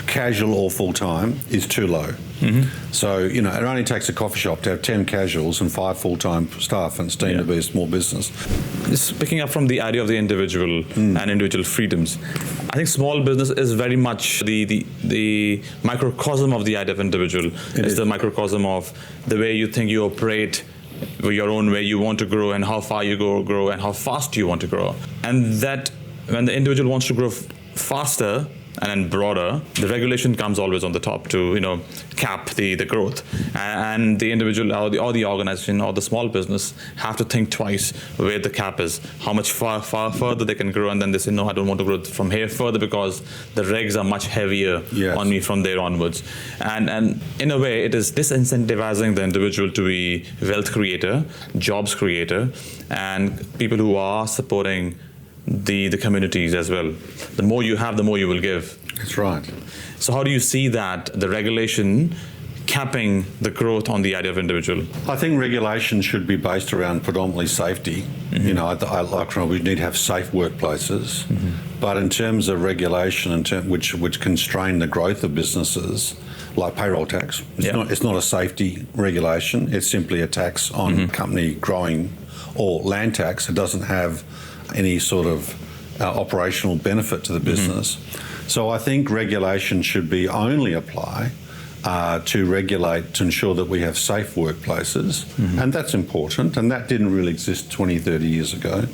casual or full-time is too low. So, it only takes a coffee shop to have 10 casuals and 5 full-time staff, and it's deemed to be a small business. Just picking up from the idea of the individual and individual freedoms, I think small business is very much the microcosm of the idea of individual. It's the microcosm of the way you think you operate, your own way you want to grow, and how far you grow and how fast you want to grow. And that when the individual wants to grow faster and then broader, the regulation comes always on the top to cap the growth, and the individual or the organization or the small business have to think twice where the cap is, how much far further they can grow, and then they say, no, I don't want to grow from here further because the regs are much heavier on me from there onwards. And in a way, it is disincentivizing the individual to be wealth creator, jobs creator, and people who are supporting the communities as well. The more you have, the more you will give. That's right. So how do you see that, the regulation capping the growth on the idea of individual? I think regulation should be based around predominantly safety. We need to have safe workplaces. But in terms of regulation, which constrain the growth of businesses, like payroll tax, it's not a safety regulation. It's simply a tax on company growing, or land tax. It doesn't have any sort of operational benefit to the business. So I think regulation should be only apply to regulate, to ensure that we have safe workplaces, and that's important, and that didn't really exist 20, 30 years ago.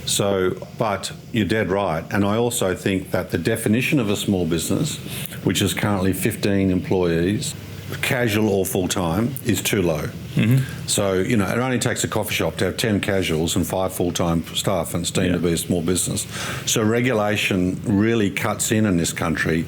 So, but you're dead right, and I also think that the definition of a small business, which is currently 15 employees, casual or full-time, is too low. So, it only takes a coffee shop to have 10 casuals and 5 full-time staff, and it's deemed to be a small business. So regulation really cuts in this country